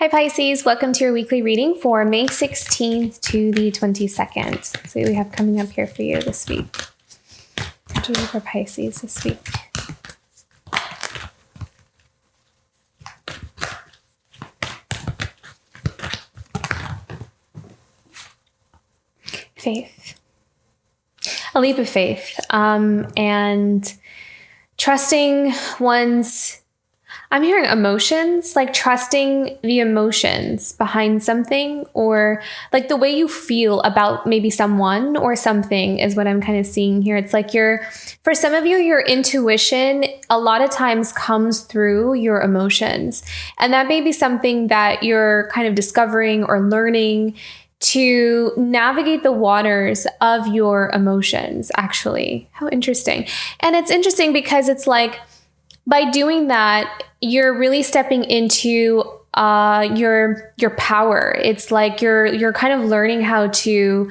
Hi Pisces, welcome to your weekly reading for May 16th to the 22nd. So what we have coming up here for you this week. What do we do for Pisces this week? Faith. A leap of faith. And trusting one's, I'm hearing emotions, like trusting the emotions behind something, or like the way you feel about maybe someone or something is what I'm kind of seeing here. It's like for some of you, your intuition a lot of times comes through your emotions. And that may be something that you're kind of discovering or learning to navigate the waters of your emotions, actually. How interesting. And it's interesting because it's like, by doing that, you're really stepping into your power. It's like you're kind of learning how to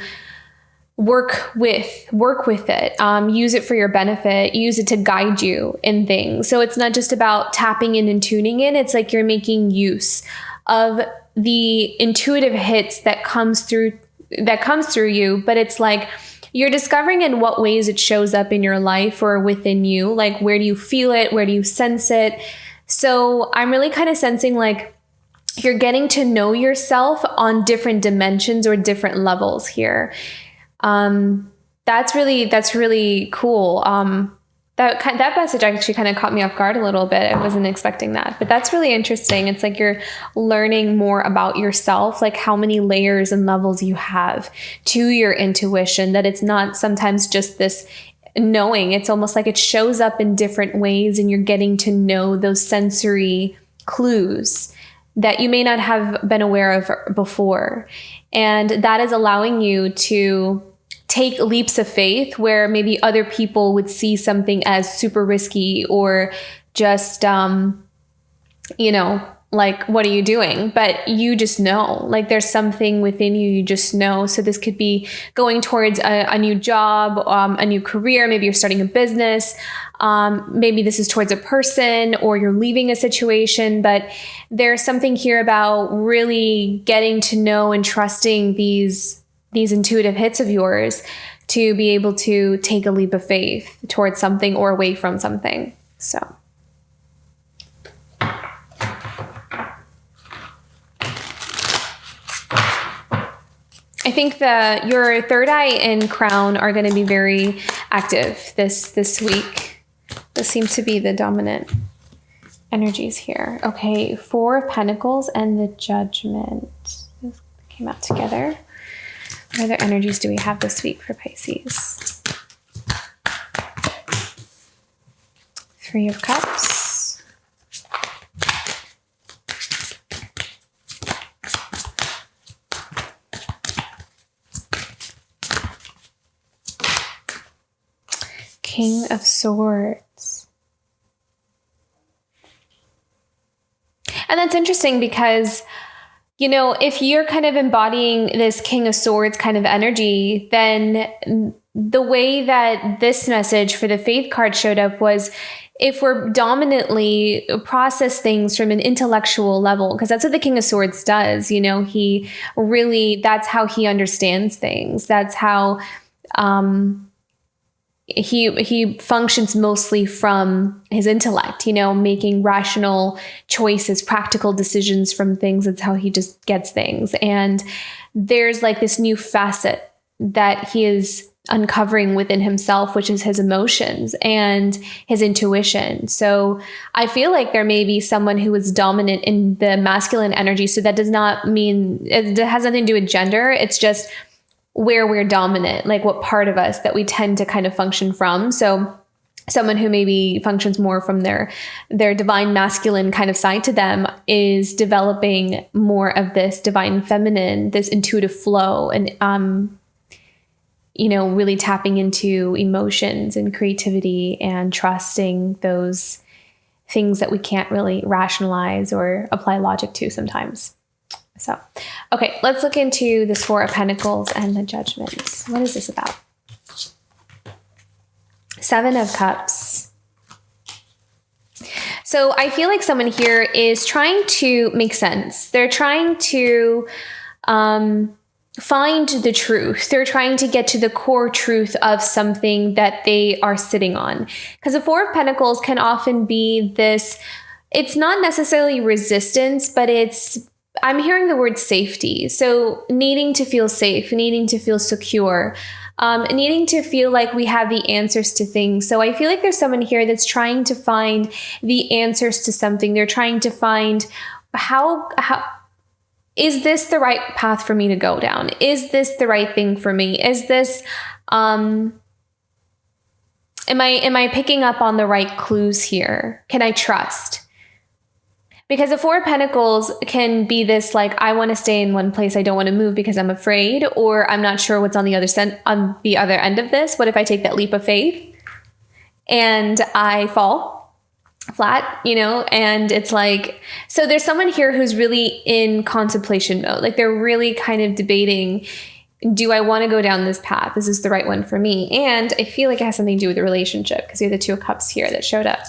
work with it, use it for your benefit, use it to guide you in things. So it's not just about tapping in and tuning in. It's like you're making use of the intuitive hits that comes through you, but it's like you're discovering in what ways it shows up in your life or within you. Like, where do you feel it? Where do you sense it? So I'm really kind of sensing like you're getting to know yourself on different dimensions or different levels here. That's really cool. That message actually kind of caught me off guard a little bit. I wasn't expecting that, but that's really interesting. It's like you're learning more about yourself, like how many layers and levels you have to your intuition, that it's not sometimes just this knowing. It's almost like it shows up in different ways and you're getting to know those sensory clues that you may not have been aware of before. And that is allowing you to take leaps of faith where maybe other people would see something as super risky or just, like, what are you doing? But you just know, like there's something within you, you just know. So this could be going towards a new job, a new career. Maybe you're starting a business. Maybe this is towards a person or you're leaving a situation, but there's something here about really getting to know and trusting these intuitive hits of yours to be able to take a leap of faith towards something or away from something. So. I think your third eye and crown are going to be very active this week. This seems to be the dominant energies here. Okay, Four of Pentacles and the Judgment. This came out together. What other energies do we have this week for Pisces? Three of Cups. King of Swords. And that's interesting because if you're kind of embodying this King of Swords kind of energy, then the way that this message for the Faith card showed up was if we're dominantly process things from an intellectual level, because that's what the King of Swords does. He really, that's how he understands things. That's how he functions mostly from his intellect, making rational choices, practical decisions from things. That's how he just gets things. And there's like this new facet that he is uncovering within himself, which is his emotions and his intuition. So I feel like there may be someone who is dominant in the masculine energy. So that does not mean, it has nothing to do with gender. It's just where we're dominant, like what part of us that we tend to kind of function from. So someone who maybe functions more from their divine masculine kind of side to them is developing more of this divine feminine, this intuitive flow, and really tapping into emotions and creativity and trusting those things that we can't really rationalize or apply logic to sometimes. So, okay, let's look into this Four of Pentacles and the Judgment. What is this about? Seven of Cups. So I feel like someone here is trying to make sense. They're trying to find the truth. They're trying to get to the core truth of something that they are sitting on. Because the Four of Pentacles can often be this, it's not necessarily resistance, but I'm hearing the word safety. So needing to feel safe, needing to feel secure, needing to feel like we have the answers to things. So I feel like there's someone here that's trying to find the answers to something. They're trying to find how is this the right path for me to go down? Is this the right thing for me? Is this, am I picking up on the right clues here? Can I trust? Because the Four of Pentacles can be this like, I want to stay in one place. I don't want to move because I'm afraid, or I'm not sure what's on the other end of this. What if I take that leap of faith and I fall flat, and it's like, so there's someone here who's really in contemplation mode. Like they're really kind of debating, do I want to go down this path? Is this the right one for me? And I feel like it has something to do with the relationship because you have the Two of Cups here that showed up.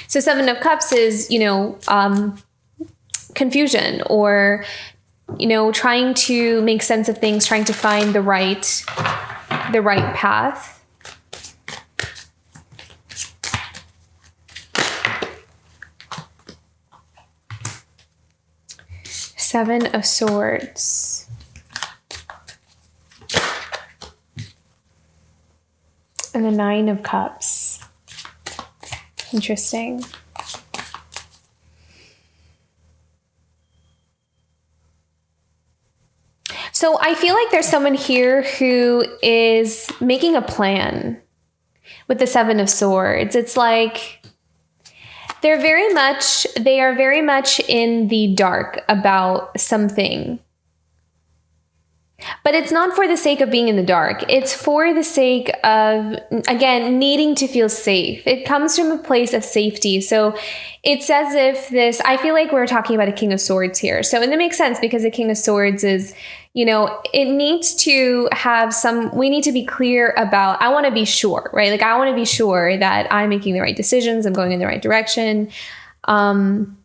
So Seven of Cups is, confusion or, trying to make sense of things, trying to find the right path. Seven of Swords. And the Nine of Cups. Interesting. So I feel like there's someone here who is making a plan with the Seven of Swords. It's like they are very much in the dark about something. But it's not for the sake of being in the dark. It's for the sake of, again, needing to feel safe. It comes from a place of safety. So it's as if I feel like we're talking about a King of Swords here. So, and it makes sense because the King of Swords is, it needs to have we need to be clear about, I want to be sure, right? Like I want to be sure that I'm making the right decisions. I'm going in the right direction. And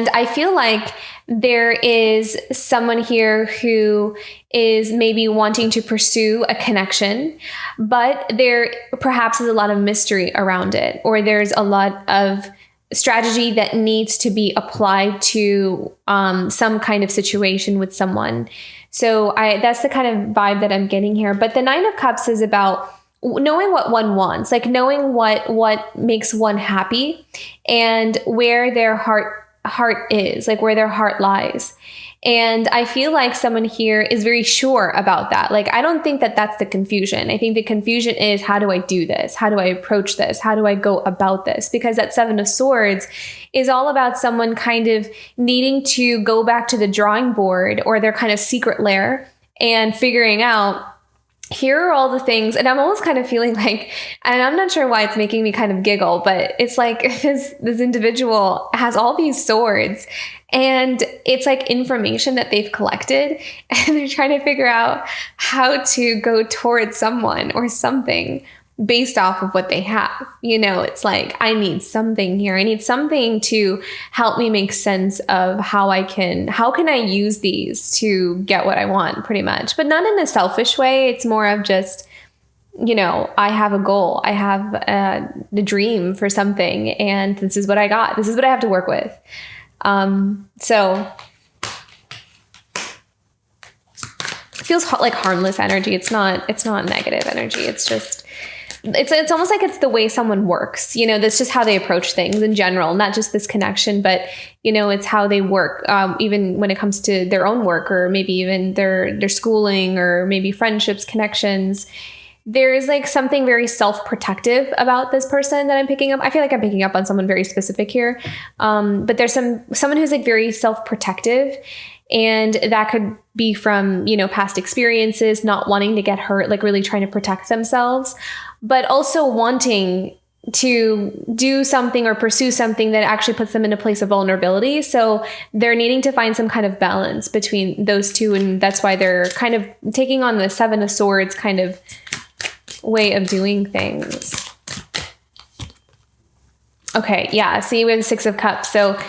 I feel like there is someone here who is maybe wanting to pursue a connection, but there perhaps is a lot of mystery around it, or there's a lot of strategy that needs to be applied to some kind of situation with someone. So that's the kind of vibe that I'm getting here. But the Nine of Cups is about knowing what one wants, like knowing what makes one happy and where their heart is, like where their heart lies. And I feel like someone here is very sure about that. Like, I don't think that that's the confusion. I think the confusion is, how do I do this? How do I approach this? How do I go about this? Because that Seven of Swords is all about someone kind of needing to go back to the drawing board or their kind of secret lair and figuring out, here are all the things. And I'm almost kind of feeling like, and I'm not sure why it's making me kind of giggle, but it's like this individual has all these swords and it's like information that they've collected and they're trying to figure out how to go towards someone or something based off of what they have. It's like, I need something here. I need something to help me make sense of how can I use these to get what I want, pretty much, but not in a selfish way. It's more of just, I have a goal. I have a dream for something, and this is what I got. This is what I have to work with. So it feels like harmless energy. It's not negative energy. It's just, it's almost like it's the way someone works, that's just how they approach things in general, not just this connection, but, it's how they work, even when it comes to their own work or maybe even their schooling or maybe friendships, connections. There is like something very self-protective about this person that I'm picking up. I feel like I'm picking up on someone very specific here. But there's someone who's like very self-protective, and that could be from, past experiences, not wanting to get hurt, like really trying to protect themselves, but also wanting to do something or pursue something that actually puts them in a place of vulnerability. So they're needing to find some kind of balance between those two. And that's why they're kind of taking on the Seven of Swords kind of way of doing things. Okay, yeah. See, we have the Six of Cups. So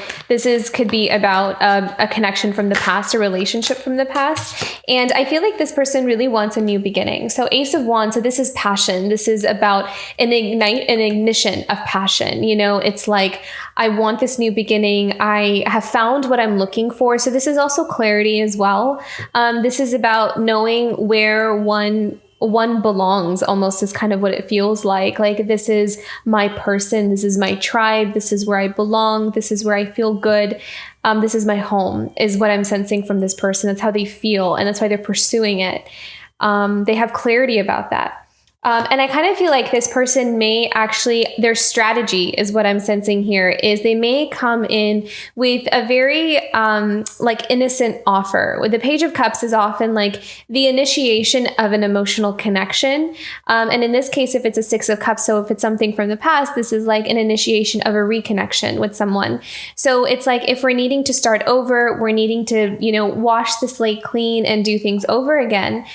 could be about a connection from the past, a relationship from the past. And I feel like this person really wants a new beginning. So Ace of Wands, so this is passion. This is about an ignition of passion. It's like, I want this new beginning. I have found what I'm looking for. So this is also clarity as well. This is about knowing where one belongs, almost, is kind of what it feels like. Like, this is my person. This is my tribe. This is where I belong. This is where I feel good. This is my home, is what I'm sensing from this person. That's how they feel. And that's why they're pursuing it. They have clarity about that. And I kind of feel like this person may actually, their strategy is what I'm sensing here, is they may come in with a very innocent offer. With the Page of Cups is often like the initiation of an emotional connection. And in this case, if it's a Six of Cups, so if it's something from the past, this is like an initiation of a reconnection with someone. So it's like, if we're needing to start over, we're needing to, wash the slate clean and do things over again.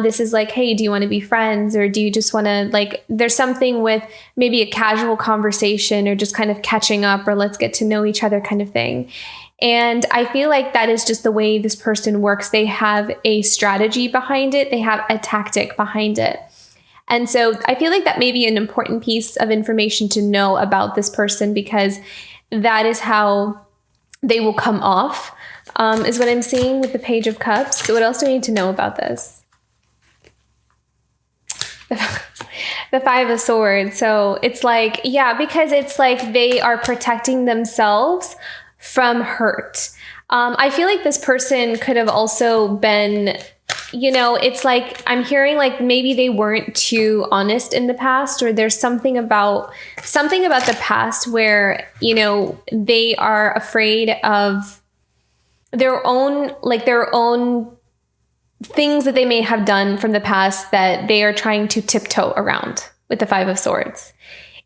This is like, hey, do you want to be friends? Or do you just want to, like, there's something with maybe a casual conversation or just kind of catching up, or let's get to know each other kind of thing. And I feel like that is just the way this person works. They have a strategy behind it. They have a tactic behind it. And so I feel like that may be an important piece of information to know about this person, because that is how they will come off, is what I'm seeing with the Page of Cups. So what else do we need to know about this? The Five of Swords. So it's like, yeah, because it's like they are protecting themselves from hurt. I feel like this person could have also been, it's like, I'm hearing like maybe they weren't too honest in the past, or there's something about the past where, they are afraid of their own things that they may have done from the past that they are trying to tiptoe around with the Five of Swords.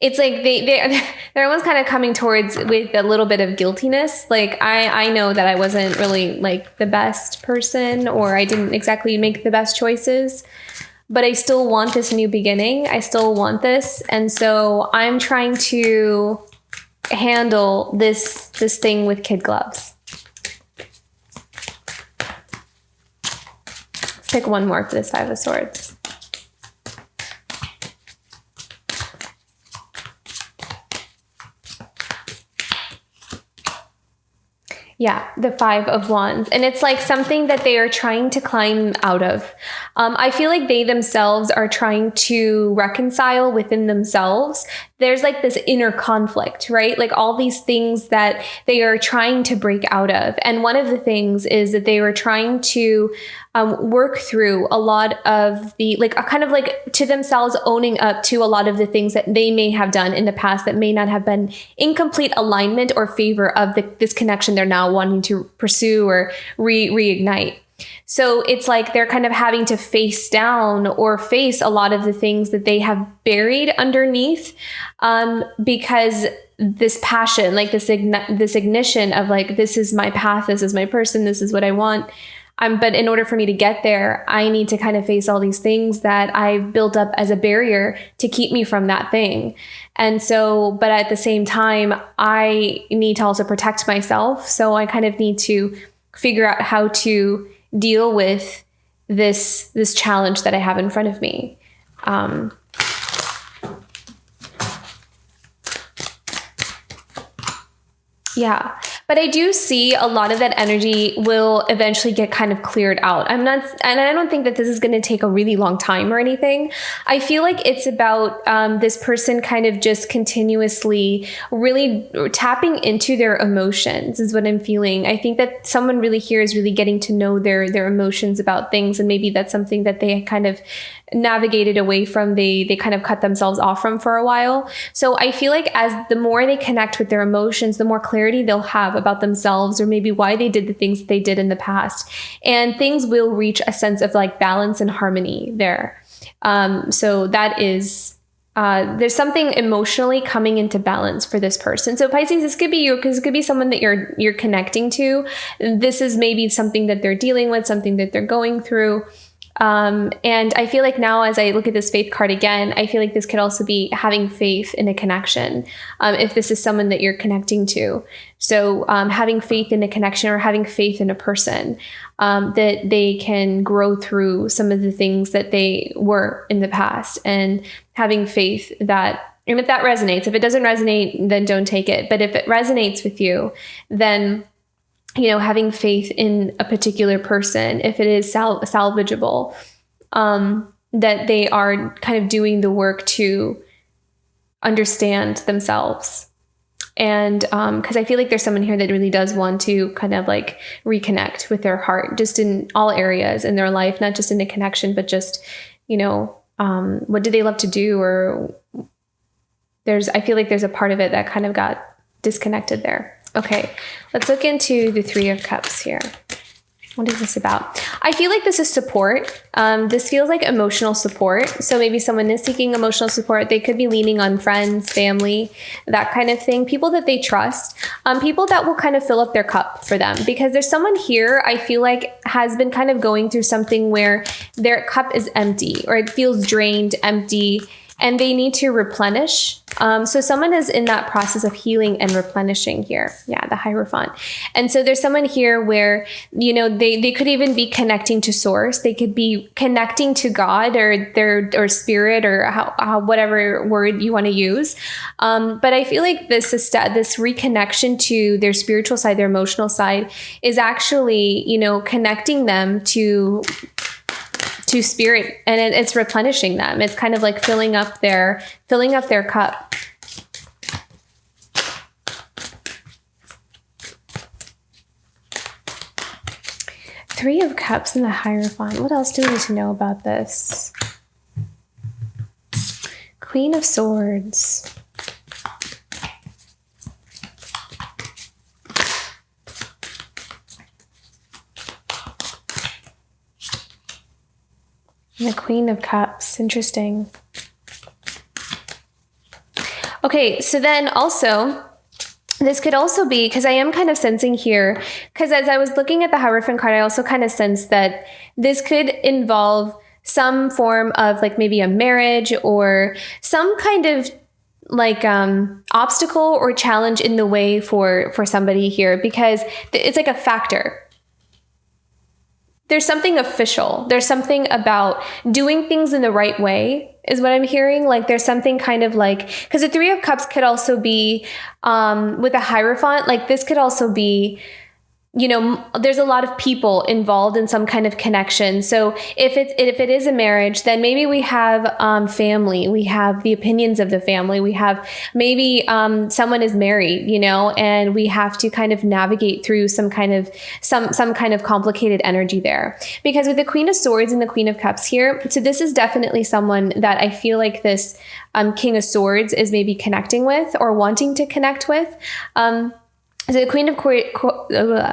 It's like they're almost kind of coming towards with a little bit of guiltiness. Like, I know that I wasn't really like the best person, or I didn't exactly make the best choices, but I still want this new beginning. I still want this. And so I'm trying to handle this thing with kid gloves. Pick one more for this Five of Swords. Yeah, the Five of Wands. And it's like something that they are trying to climb out of. I feel like they themselves are trying to reconcile within themselves. There's like this inner conflict, right? Like all these things that they are trying to break out of. And one of the things is that they were trying to work through a lot of the, like, kind of like to themselves, owning up to a lot of the things that they may have done in the past that may not have been in complete alignment or favor of this connection they're now wanting to pursue or reignite. So it's like they're kind of having to face down or face a lot of the things that they have buried underneath, because this passion, like this ignition of like, this is my path, this is my person, this is what I want. But in order for me to get there, I need to kind of face all these things that I've built up as a barrier to keep me from that thing. And so, but at the same time, I need to also protect myself. So I kind of need to figure out how to deal with this challenge that I have in front of me. Yeah. But I do see a lot of that energy will eventually get kind of cleared out. And I don't think that this is going to take a really long time or anything. I feel like it's about this person kind of just continuously really tapping into their emotions is what I'm feeling. I think that someone really here is really getting to know their emotions about things. And maybe that's something that they kind of navigated away from, they kind of cut themselves off from for a while. So I feel like as the more they connect with their emotions, the more clarity they'll have about themselves, or maybe why they did the things that they did in the past. And things will reach a sense of like balance and harmony there. So that is, there's something emotionally coming into balance for this person. So Pisces, this could be you, because it could be someone that you're connecting to. This is maybe something that they're dealing with, something that they're going through. And I feel like now as I look at this faith card again, I feel like this could also be having faith in a connection. If this is someone that you're connecting to. So having faith in a connection or having faith in a person, that they can grow through some of the things that they were in the past, and having faith that, and if that resonates, if it doesn't resonate, then don't take it. But if it resonates with you, then having faith in a particular person, if it is salvageable, that they are kind of doing the work to understand themselves. And because I feel like there's someone here that really does want to kind of like reconnect with their heart, just in all areas in their life, not just in a connection, but just, what do they love to do? Or I feel like there's a part of it that kind of got disconnected there. Okay, let's look into the 3 of Cups here. What is this about? I feel like this is support. This feels like emotional support. So maybe someone is seeking emotional support. They could be leaning on friends, family, that kind of thing. People that they trust. People that will kind of fill up their cup for them. Because there's someone here I feel like has been kind of going through something where their cup is empty, or it feels drained, empty, and they need to replenish. So someone is in that process of healing and replenishing here. Yeah, the Hierophant. And so there's someone here where, they could even be connecting to source. They could be connecting to God or spirit, or how whatever word you want to use. But I feel like this reconnection to their spiritual side, their emotional side, is actually, connecting them to spirit, and it's replenishing them. It's kind of like filling up their cup. Three of Cups and the Hierophant. What else do we need to know about this? Queen of Swords. And the Queen of Cups. Interesting. Okay, so then also, this could also be, because I am kind of sensing here, because as I was looking at the Hierophant card, I also kind of sensed that this could involve some form of like maybe a marriage or some kind of like obstacle or challenge in the way for somebody here, because it's like a factor. There's something official. There's something about doing things in the right way is what I'm hearing. Like there's something kind of like, because the 3 of Cups could also be with a Hierophant, like this could also be, there's a lot of people involved in some kind of connection. So if it is a marriage, then maybe we have family, we have the opinions of the family, we have maybe someone is married, and we have to kind of navigate through some kind of complicated energy there. Because with the Queen of Swords and the Queen of Cups here, so this is definitely someone that I feel like this King of Swords is maybe connecting with or wanting to connect with. So the Queen of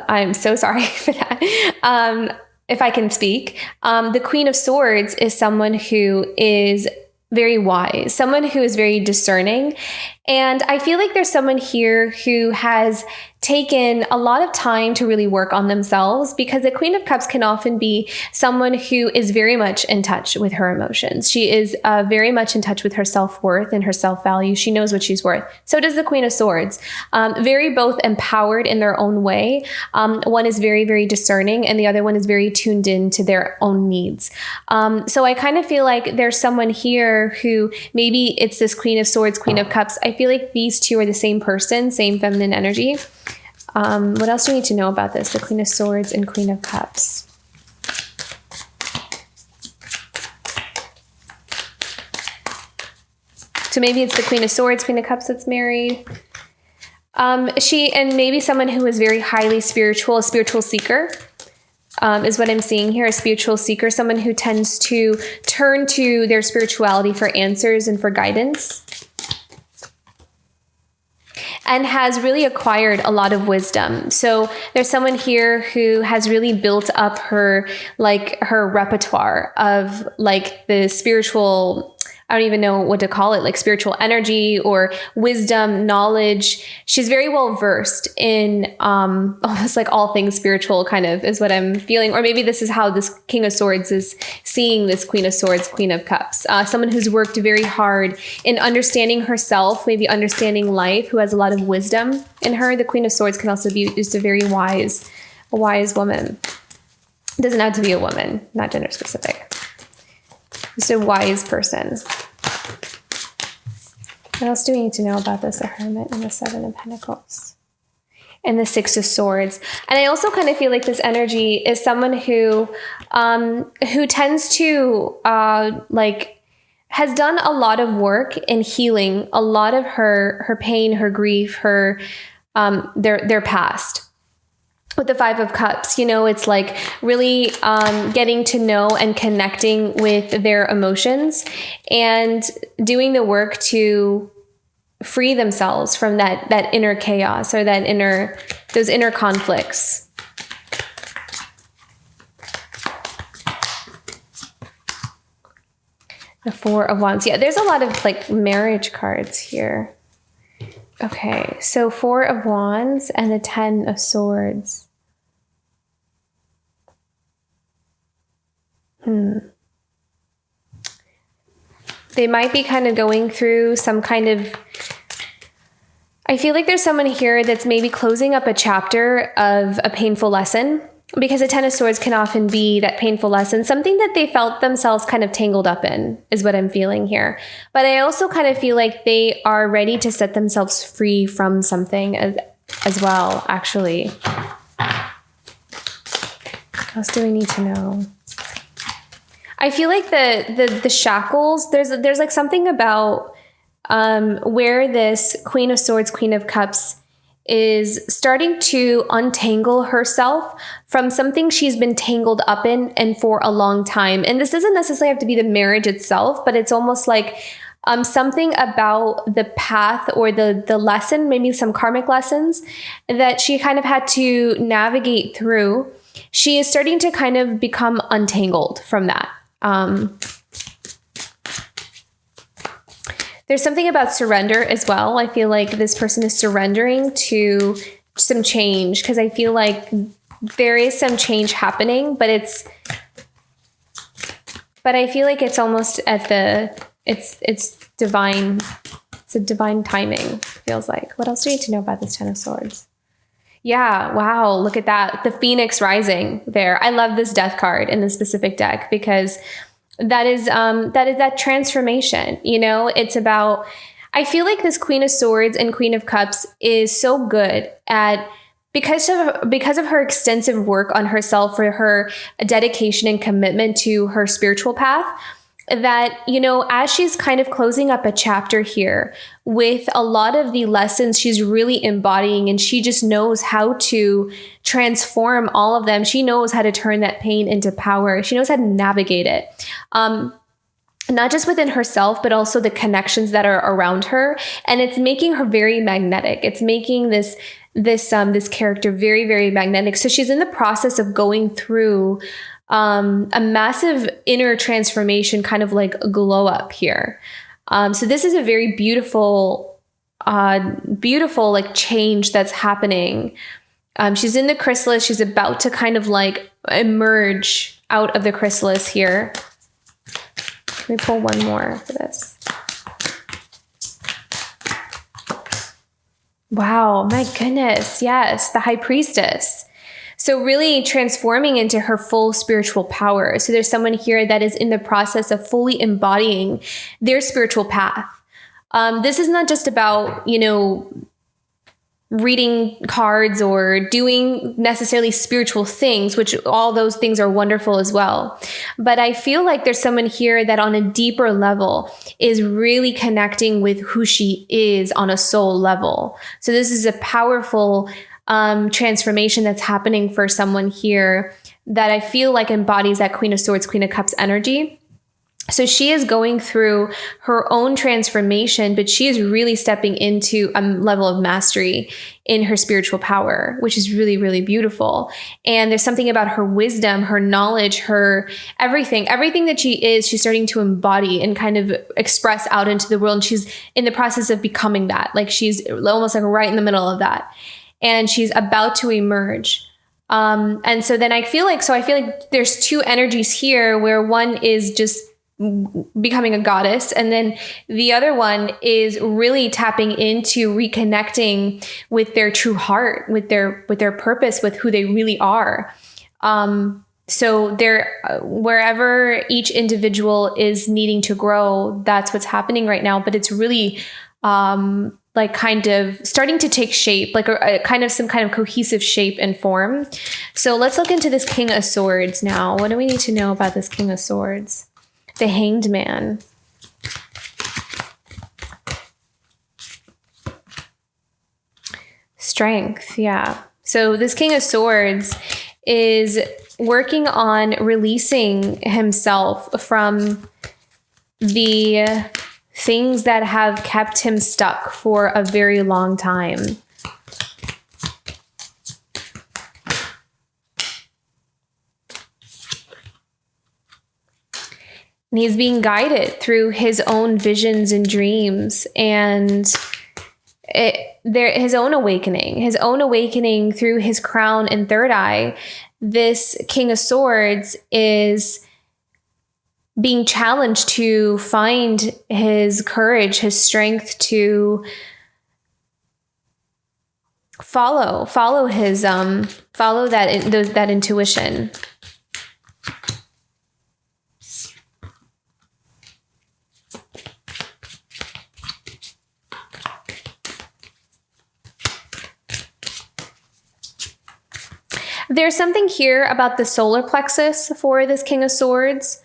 I'm so sorry for that. If I can speak, the Queen of Swords is someone who is very wise, someone who is very discerning. And I feel like there's someone here who has taken a lot of time to really work on themselves, because the Queen of Cups can often be someone who is very much in touch with her emotions. She is very much in touch with her self-worth and her self-value. She knows what she's worth. So does the Queen of Swords. Very both empowered in their own way. One is very, very discerning, and the other one is very tuned in to their own needs. So I kind of feel like there's someone here who maybe it's this Queen of Swords, Queen of Cups. I feel like these two are the same person, same feminine energy. What else do we need to know about this? The Queen of Swords and Queen of Cups. So maybe it's the Queen of Swords, Queen of Cups that's married. And maybe someone who is very highly spiritual, a spiritual seeker, is what I'm seeing here, a spiritual seeker, someone who tends to turn to their spirituality for answers and for guidance, and has really acquired a lot of wisdom. So there's someone here who has really built up her repertoire of like the spiritual I don't even know what to call it, like spiritual energy or wisdom, knowledge. She's very well versed in almost like all things spiritual, kind of is what I'm feeling. Or maybe this is how this King of Swords is seeing this Queen of Swords, Queen of Cups. Someone who's worked very hard in understanding herself, maybe understanding life, who has a lot of wisdom in her. The Queen of Swords can also be just a very wise woman. It doesn't have to be a woman, not gender specific. Just a wise person. What else do we need to know about this? The Hermit and the Seven of Pentacles. And the Six of Swords. And I also kind of feel like this energy is someone who tends to has done a lot of work in healing a lot of her pain, her grief, her their past. With the Five of Cups, it's like really getting to know and connecting with their emotions and doing the work to free themselves from that inner chaos or those inner conflicts. The Four of Wands. Yeah, there's a lot of like marriage cards here. Okay, so Four of Wands and the Ten of Swords. They might be kind of going through some kind of, I feel like there's someone here that's maybe closing up a chapter of a painful lesson, because the Ten of Swords can often be that painful lesson, something that they felt themselves kind of tangled up in, is what I'm feeling here. But I also kind of feel like they are ready to set themselves free from something as well, actually. What else do we need to know? I feel like the shackles, there's like something about where this Queen of Swords, Queen of Cups is starting to untangle herself from something she's been tangled up in and for a long time. And this doesn't necessarily have to be the marriage itself, but it's almost like something about the path or the lesson, maybe some karmic lessons that she kind of had to navigate through. She is starting to kind of become untangled from that. There's something about surrender as well. I feel like this person is surrendering to some change, because I feel like there is some change happening, but I feel like it's almost it's divine. It's a divine timing, feels like. What else do you need to know about this Ten of Swords? Yeah, wow, look at that. The Phoenix rising there. I love this death card in this specific deck, because that is that transformation. It's about, I feel like this Queen of Swords and Queen of Cups is so good at, because of her extensive work on herself, for her dedication and commitment to her spiritual path, that, as she's kind of closing up a chapter here with a lot of the lessons she's really embodying, and she just knows how to transform all of them. She knows how to turn that pain into power. She knows how to navigate it. Not just within herself, but also the connections that are around her. And it's making her very magnetic. It's making this character very, very magnetic. So she's in the process of going through a massive inner transformation, kind of like a glow up here. So this is a very beautiful like change that's happening. She's in the chrysalis. She's about to kind of like emerge out of the chrysalis here. Let me pull one more for this. Wow, my goodness. Yes, the High Priestess. So really transforming into her full spiritual power. So there's someone here that is in the process of fully embodying their spiritual path. This is not just about, reading cards or doing necessarily spiritual things, which all those things are wonderful as well. But I feel like there's someone here that on a deeper level is really connecting with who she is on a soul level. So this is a powerful transformation that's happening for someone here that I feel like embodies that Queen of Swords, Queen of Cups energy. So she is going through her own transformation, but she is really stepping into a level of mastery in her spiritual power, which is really, really beautiful. And there's something about her wisdom, her knowledge, her everything that she is, she's starting to embody and kind of express out into the world. And she's in the process of becoming that. Like she's almost like right in the middle of that. And she's about to emerge. And so then I feel like there's two energies here where one is just becoming a goddess, and then the other one is really tapping into reconnecting with their true heart, with their purpose, with who they really are. So they're wherever each individual is needing to grow, that's what's happening right now. But it's really like kind of starting to take shape, like a kind of some kind of cohesive shape and form. So let's look into this King of Swords now. What do we need to know about this King of Swords? The Hanged Man. Strength, yeah. So this King of Swords is working on releasing himself from the things that have kept him stuck for a very long time. And he's being guided through his own visions and dreams and his own awakening through his crown and third eye. This King of Swords is being challenged to find his courage, his strength to follow that intuition. There's something here about the solar plexus for this King of Swords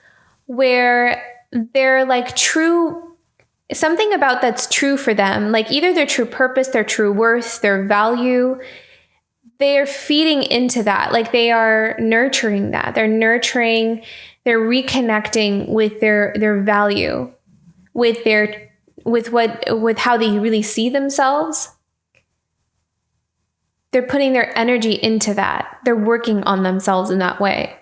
where they're like something about that's true for them, like either their true purpose, their true worth, their value. They're feeding into that, like they are nurturing that. They're reconnecting with their value, with how they really see themselves. They're putting their energy into that. They're working on themselves in that way.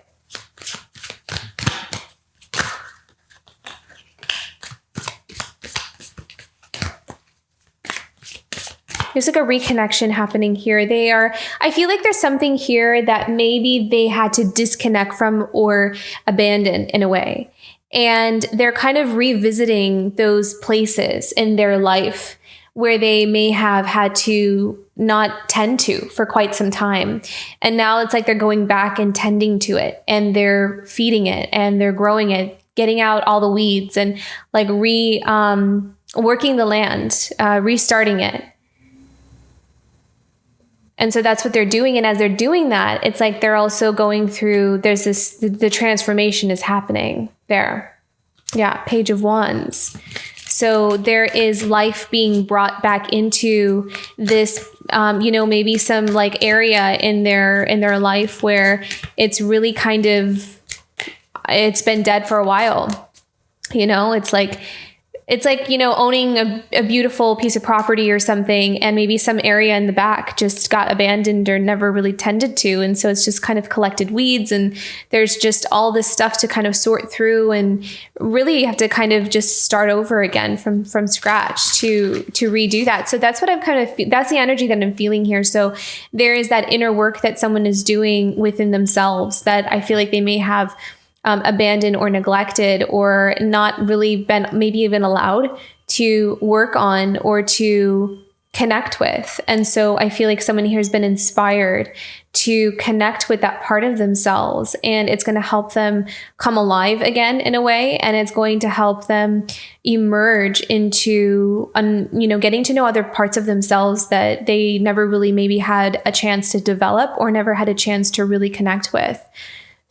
There's like a reconnection happening here. I feel like there's something here that maybe they had to disconnect from or abandon in a way. And they're kind of revisiting those places in their life where they may have had to not tend to for quite some time. And now it's like they're going back and tending to it, and they're feeding it, and they're growing it, getting out all the weeds, and like working the land, restarting it. And so that's what they're doing. And as they're doing that, it's like they're also going through, the transformation is happening there. Yeah, Page of Wands. So there is life being brought back into this, maybe some like area in their life where it's really kind of, it's been dead for a while. It's like, owning a beautiful piece of property or something, and maybe some area in the back just got abandoned or never really tended to. And so it's just kind of collected weeds, and there's just all this stuff to kind of sort through, and really you have to kind of just start over again from scratch to redo that. So that's what that's the energy that I'm feeling here. So there is that inner work that someone is doing within themselves that I feel like they may have abandoned or neglected, or not really been maybe even allowed to work on or to connect with. And so I feel like someone here has been inspired to connect with that part of themselves, and it's going to help them come alive again in a way. And it's going to help them emerge into, getting to know other parts of themselves that they never really maybe had a chance to develop or never had a chance to really connect with.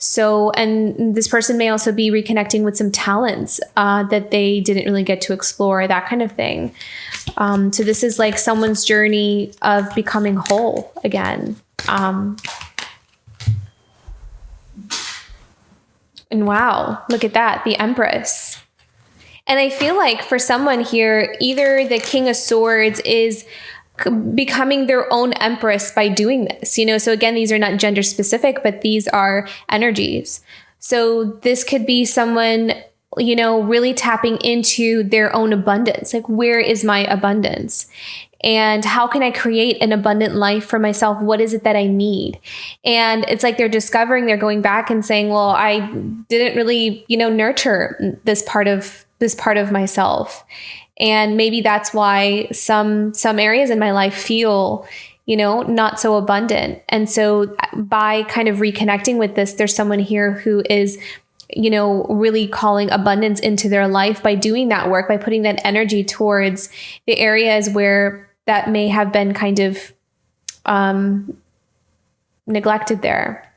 So, and this person may also be reconnecting with some talents that they didn't really get to explore, that kind of thing. So this is like someone's journey of becoming whole again. And wow, look at that, the Empress. And I feel like for someone here, either the King of Swords is becoming their own empress by doing this, so again, these are not gender specific, but these are energies. So this could be someone, really tapping into their own abundance. Like, where is my abundance? And how can I create an abundant life for myself? What is it that I need? And it's like they're going back and saying, well, I didn't really, nurture this part of myself. And maybe that's why some areas in my life feel, not so abundant. And so by kind of reconnecting with this, there's someone here who is, really calling abundance into their life by doing that work, by putting that energy towards the areas where that may have been kind of neglected there.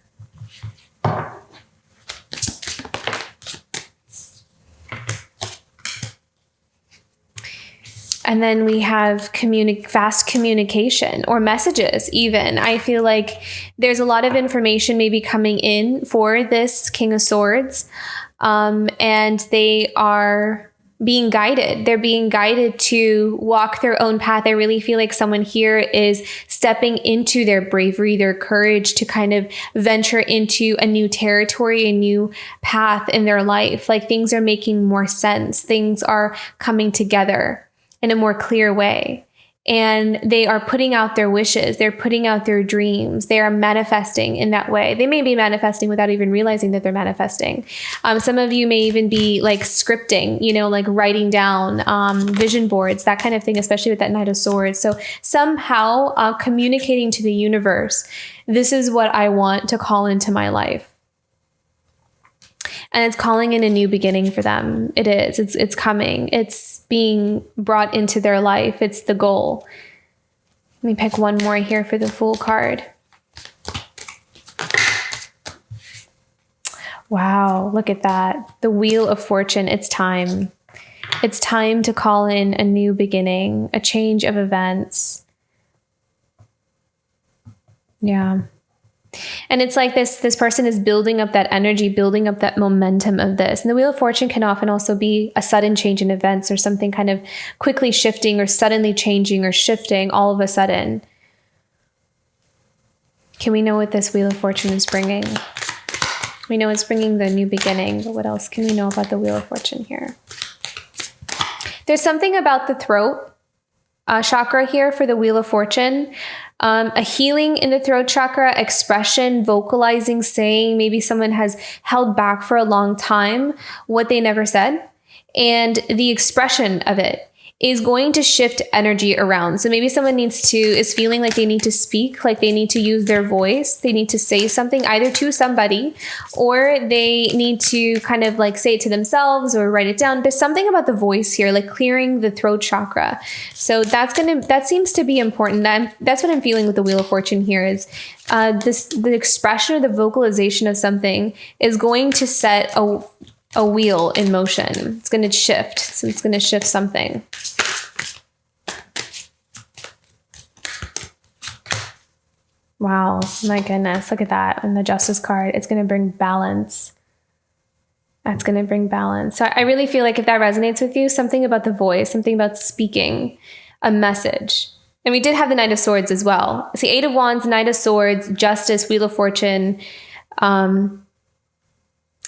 And then we have fast communication or messages even. I feel like there's a lot of information maybe coming in for this King of Swords, and they are being guided. They're being guided to walk their own path. I really feel like someone here is stepping into their bravery, their courage to kind of venture into a new territory, a new path in their life. Like, things are making more sense. Things are coming together in a more clear way. And they are putting out their wishes. They're putting out their dreams. They are manifesting in that way. They may be manifesting without even realizing that they're manifesting. Some of you may even be like scripting, like writing down vision boards, that kind of thing, especially with that Knight of Swords. So somehow communicating to the universe, this is what I want to call into my life. And it's calling in a new beginning for them. It is. It's coming. It's being brought into their life. It's the goal. Let me pick one more here for the Fool card. Wow, look at that. The Wheel of Fortune. It's time. It's time to call in a new beginning, a change of events. Yeah. And it's like this person is building up that energy, building up that momentum of this. And the Wheel of Fortune can often also be a sudden change in events, or something kind of quickly shifting or suddenly changing or shifting all of a sudden. Can we know what this Wheel of Fortune is bringing? We know it's bringing the new beginning, but what else can we know about the Wheel of Fortune here? There's something about the throat chakra here for the Wheel of Fortune. A healing in the throat chakra, expression, vocalizing, saying. Maybe someone has held back for a long time what they never said, and the expression of it is going to shift energy around. So maybe someone is feeling like they need to speak, like they need to use their voice. They need to say something either to somebody, or they need to kind of like say it to themselves or write it down. There's something about the voice here, like clearing the throat chakra. So that seems to be important. That's what I'm feeling with the Wheel of Fortune here is the expression or the vocalization of something is going to set a wheel in motion. It's going to shift. So it's going to shift something. Wow, my goodness, look at that. And the Justice card, it's going to bring balance. That's going to bring balance. So I really feel like if that resonates with you, something about the voice, something about speaking a message. And we did have the Knight of Swords as well. See, Eight of Wands, Knight of Swords, Justice, Wheel of Fortune, and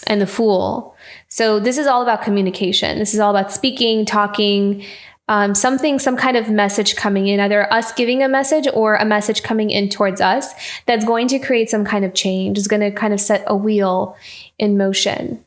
the Fool. So this is all about communication. This is all about speaking, talking, some kind of message coming in, either us giving a message or a message coming in towards us that's going to create some kind of change. It's going to kind of set a wheel in motion.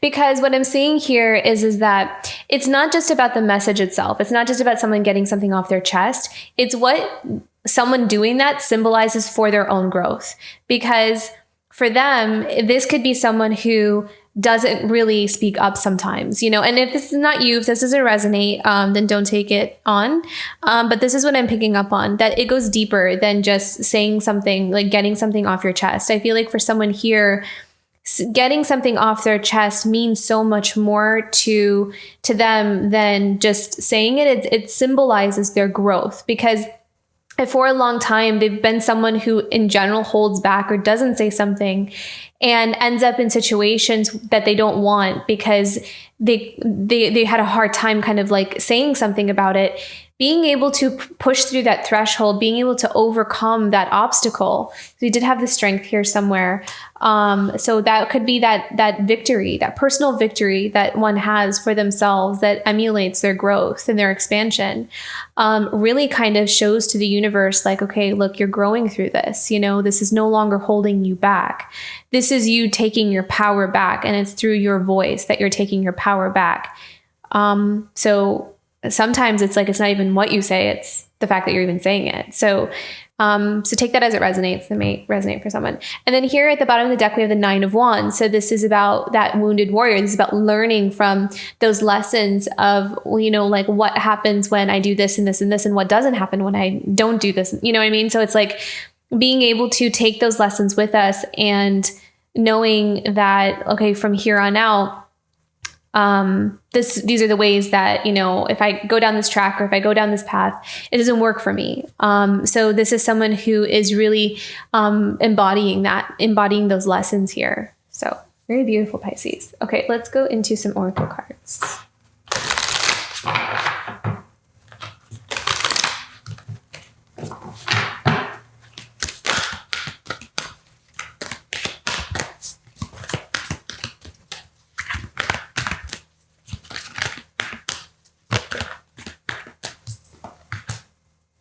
Because what I'm seeing here is that it's not just about the message itself. It's not just about someone getting something off their chest. It's what someone doing that symbolizes for their own growth. Because for them, this could be someone who doesn't really speak up sometimes, and if this is not you, if this doesn't resonate, then don't take it on. But this is what I'm picking up on, that it goes deeper than just saying something, like getting something off your chest. I feel like for someone here, getting something off their chest means so much more to them than just saying it. It symbolizes their growth, because for a long time, they've been someone who in general holds back or doesn't say something and ends up in situations that they don't want because they had a hard time kind of like saying something about it. Being able to push through that threshold, being able to overcome that obstacle. We did have the strength here somewhere. So that could be that victory, that personal victory that one has for themselves that emulates their growth and their expansion. Really kind of shows to the universe like, okay, look, you're growing through this. You know, this is no longer holding you back. This is you taking your power back, and it's through your voice that you're taking your power back. So sometimes it's like, it's not even what you say, it's the fact that you're even saying it. So take that as it resonates. It may resonate for someone. And then here at the bottom of the deck, we have the 9 of Wands. So this is about that wounded warrior. This is about learning from those lessons of, you know, like what happens when I do this and this and this, and what doesn't happen when I don't do this. You know what I mean? So it's like being able to take those lessons with us and knowing that, okay, from here on out, these are the ways that, you know, if I go down this track or if I go down this path, it doesn't work for me. So this is someone who is really embodying those lessons here. So very beautiful, Pisces. Okay, let's go into some oracle cards.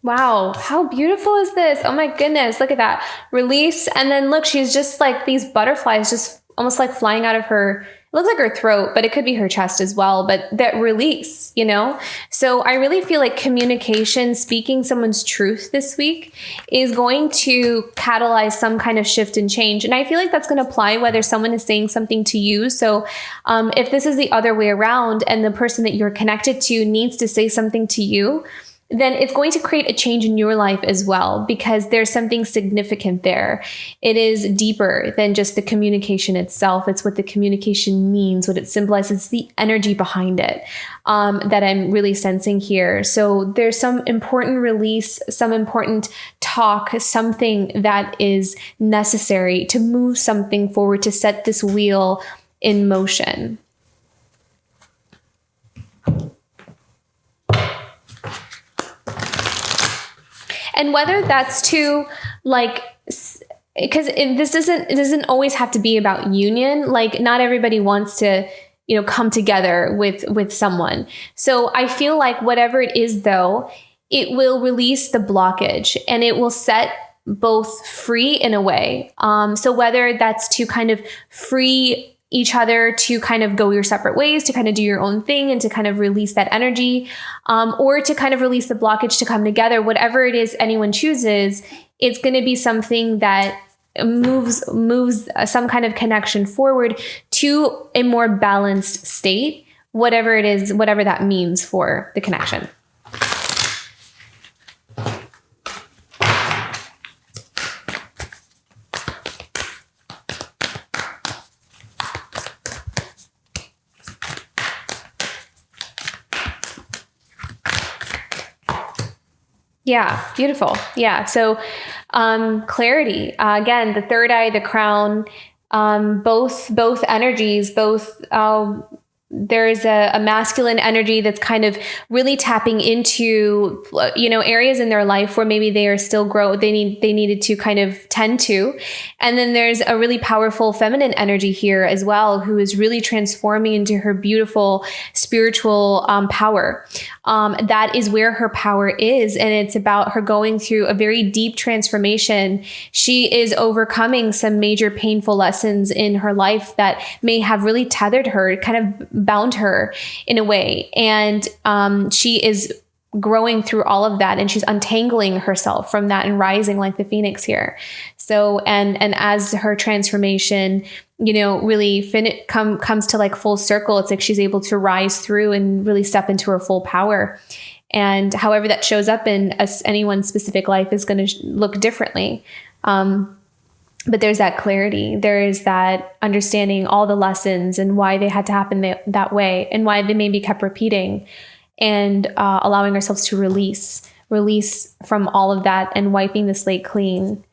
Wow, how beautiful is this? Oh my goodness, look at that. Release, and then look, she's just like these butterflies just almost like flying out of her, it looks like her throat, but it could be her chest as well, but that release, you know? So I really feel like communication, speaking someone's truth this week is going to catalyze some kind of shift and change. And I feel like that's going to apply whether someone is saying something to you. So if this is the other way around and the person that you're connected to needs to say something to you, then it's going to create a change in your life as well, because there's something significant there. It is deeper than just the communication itself. It's what the communication means, what it symbolizes, it's the energy behind it that I'm really sensing here. So there's some important release, some important talk, something that is necessary to move something forward, to set this wheel in motion. And whether that's to like, because it doesn't always have to be about union. Like not everybody wants to, you know, come together with someone. So I feel like whatever it is though, it will release the blockage and it will set both free in a way. So whether that's to kind of free each other to kind of go your separate ways, to kind of do your own thing and to kind of release that energy, or to kind of release the blockage to come together, whatever it is anyone chooses, it's going to be something that moves some kind of connection forward to a more balanced state, whatever it is, whatever that means for the connection. Yeah, beautiful. Yeah. So clarity, again, the third eye, the crown, both energies, there's a masculine energy that's kind of really tapping into, you know, areas in their life where maybe they are still they needed to kind of tend to. And then there's a really powerful feminine energy here as well, who is really transforming into her beautiful spiritual power. That is where her power is. And it's about her going through a very deep transformation. She is overcoming some major painful lessons in her life that may have really tethered her, kind of bound her in a way. And she is growing through all of that, and she's untangling herself from that and rising like the phoenix here. So, and as her transformation, you know, really comes to like full circle, it's like she's able to rise through and really step into her full power. And however that shows up in anyone's specific life is going to look differently. But there's that clarity. There is that understanding all the lessons and why they had to happen that way and why they maybe kept repeating, and allowing ourselves to release release from all of that and wiping the slate clean.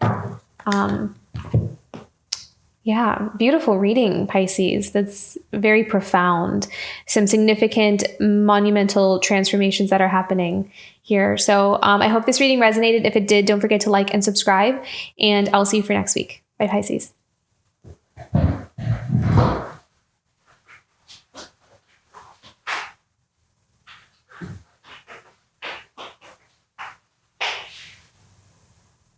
Yeah, beautiful reading, Pisces. That's very profound. Some significant, monumental transformations that are happening here. So I hope this reading resonated. If it did, don't forget to like and subscribe, and I'll see you for next week. Bye, Pisces.